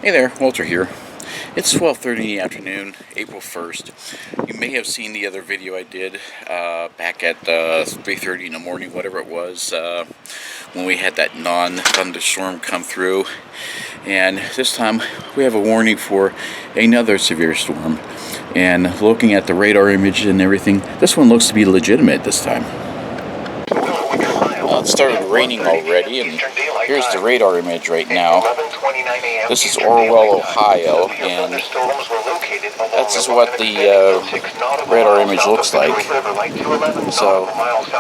Hey there, Walter here. It's 12:30 in the afternoon, April 1st. You may have seen the other video I did back at 3:30 in the morning, whatever it was, when we had that non-thunderstorm come through. And this time we have a warning for another severe storm. And looking at the radar image and everything, this one looks to be legitimate this time. It started raining already, and here's the radar image right now. This is Orwell, Ohio, and that's just what the radar image looks like. So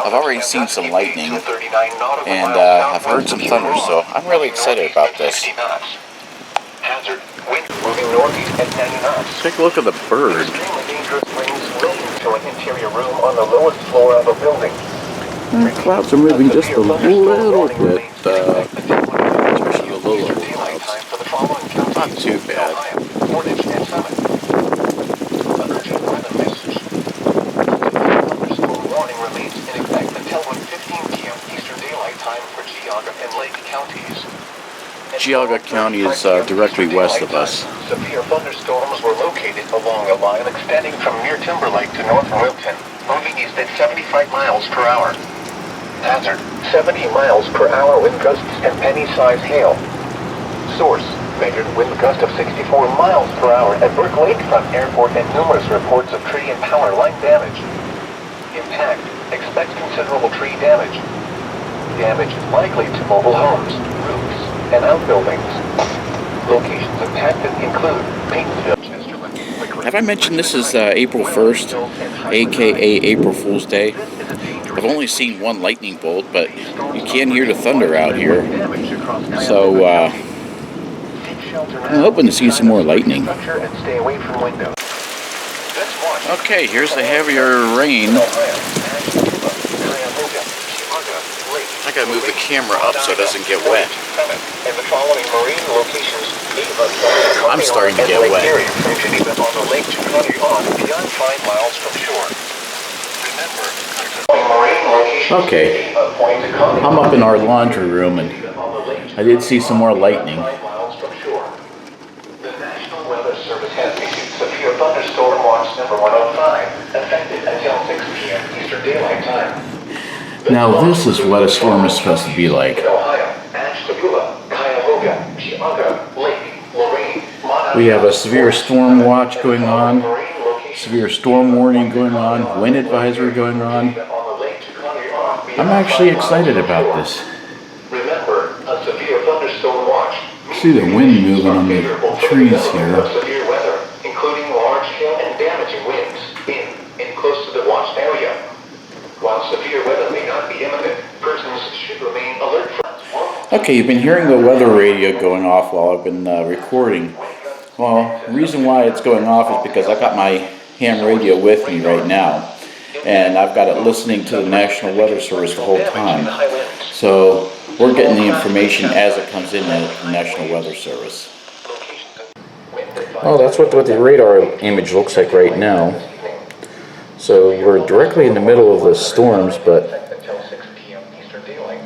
I've already seen some lightning, and I've heard some thunder, so I'm really excited about this. Take a look at the bird. The clouds are moving just a little bit, especially the low-level clouds. Not too bad. Warning remains in effect until 1:15 p.m. Eastern Daylight Time for Geauga and Lake counties. Geauga County is directly west of us. Severe thunderstorms were located along a line extending from near Timberlake to North Wilton, moving east at 75 miles per hour. Hazard, 70 miles per hour wind gusts and penny-sized hail. Source, measured wind gust of 64 miles per hour at Burke Lakefront Airport and numerous reports of tree and power line damage. Impact, expect considerable tree damage. Damage likely to mobile homes, roofs, and outbuildings. Locations impacted include Painesville. Have I mentioned this is April 1st, aka April Fool's Day? I've only seen one lightning bolt, but you can hear the thunder out here. So I'm hoping to see some more lightning. Okay, here's the heavier rain. I gotta move the camera up so it doesn't get wet. I'm starting to get wet. Okay, I'm up in our laundry room and I did see some more lightning. The National Weather Service has issued severe thunderstorm watch number 105, effective until 6 p.m. Eastern Daylight Time. Now this is what a storm is supposed to be like. We have a severe storm watch going on, severe storm warning going on, wind advisory going on. I'm actually excited about this. See the wind moving on the trees here. Including large hail and damaging winds in and close to the watched area. While severe weather may not be imminent, persons should remain alert. Okay, you've been hearing the weather radio going off while I've been recording. Well, the reason why it's going off is because I've got my ham radio with me right now. And I've got it listening to the National Weather Service the whole time. So we're getting the information as it comes in at the National Weather Service. Well, that's what the radar image looks like right now. So we're directly in the middle of the storms, but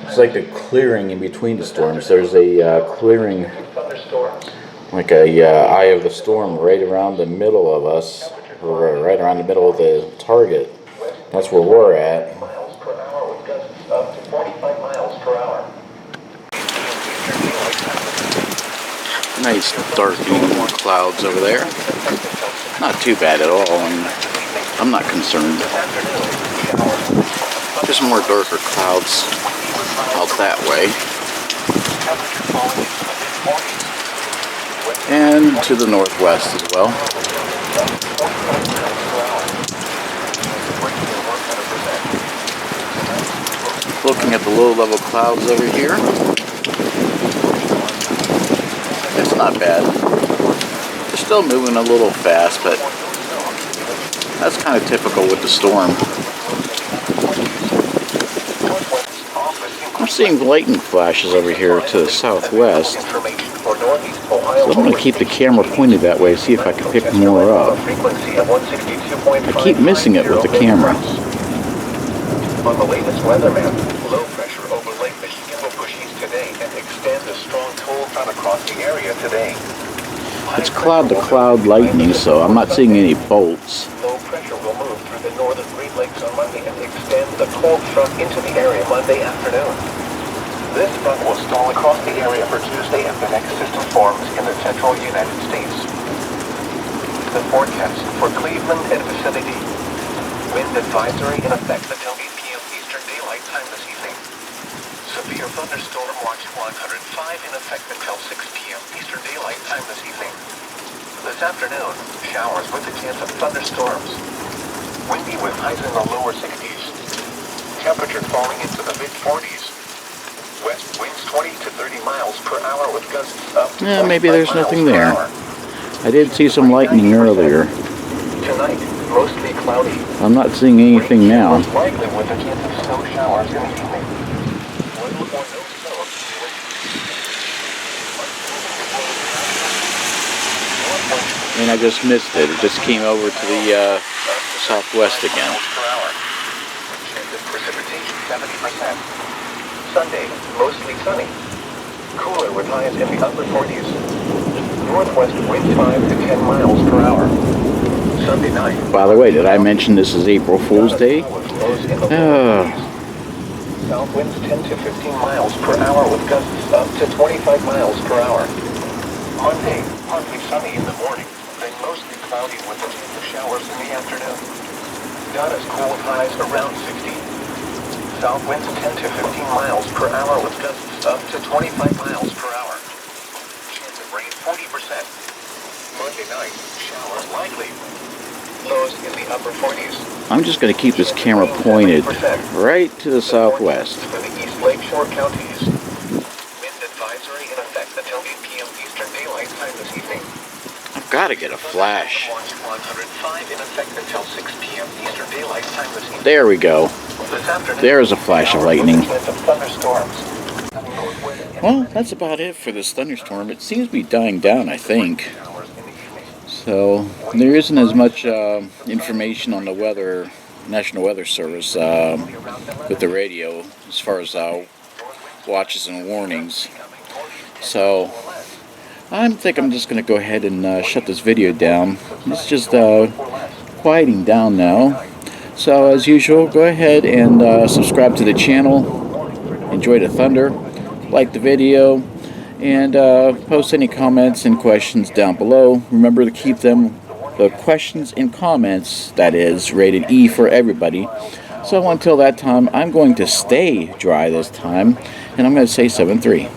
it's like the clearing in between the storms. There's a clearing, like a eye of the storm right around the middle of us, or right around the middle of the target. That's where we're at. Nice darkening clouds over there. Not too bad at all. I'm not concerned. Just more darker clouds out that way. And to the northwest as well. Looking at the low-level clouds over here. It's not bad. They're still moving a little fast, but that's kind of typical with the storm. I'm seeing lightning flashes over here to the southwest. So I'm going to keep the camera pointed that way, see if I can pick more up. I keep missing it with the camera. On the latest weather map, low pressure over Lake Michigan will push east today and extend a strong cold front across the area today. It's cloud-to-cloud lightning, so I'm not seeing any bolts. Low pressure will move through the northern Great Lakes on Monday and extend the cold front into the area Monday afternoon. This front will stall across the area for Tuesday as the next system forms in the central United States. The forecast for Cleveland and vicinity. Wind advisory in effect until 8 p.m. Eastern Daylight Time this evening. Severe thunderstorm watch 105 in effect until 6 p.m. Eastern Daylight Time this evening. This afternoon, showers with a chance of thunderstorms. Windy with highs in the lower 60s. Temperature falling into the mid-40s. West winds 20 to 30 miles per hour with gusts up to 25 maybe there's miles nothing per there. hour. I did see some lightning earlier. Tonight, mostly cloudy. I'm not seeing anything now. Most likely with a chance of snow showers in the evening. Little or no snow. And I just missed it. It just came over to the southwest again. Chance of precipitation 70%. Sunday, mostly sunny. Cooler with highs in the upper 40s. Northwest wind 5 to 10 miles per hour. Sunday night. By the way, did I mention this is April Fool's Day? South winds 10 to 15 miles per hour with gusts up to 25 miles per hour. Monday, partly sunny in the morning, then mostly cloudy with a chance of showers in the afternoon. Not as cool highs around 60. South winds 10 to 15 miles per hour with gusts up to 25 miles per hour. Chance of rain 40%. Monday night, showers likely. Lows in the upper 40s. I'm just going to keep this camera pointed right to the southwest. For the East Lakeshore counties. Wind advisory in effect until 8 p.m. Eastern Daylight Time this evening. I've got to get a flash. Watch 105 in effect until 6 p.m. Eastern Daylight Time this evening. There we go. This afternoon, There's a flash of lightning. Thunderstorms. Well, that's about it for this thunderstorm. It seems to be dying down, I think. So there isn't as much information on the weather, National Weather Service with the radio as far as watches and warnings. So I think I'm just going to go ahead and shut this video down. It's just quieting down now. So as usual, go ahead and subscribe to the channel. Enjoy the thunder. Like the video. And post any comments and questions down below. Remember to keep them, the questions and comments, that is, rated E for everybody. So until that time, I'm going to stay dry this time, and I'm going to say 7-3.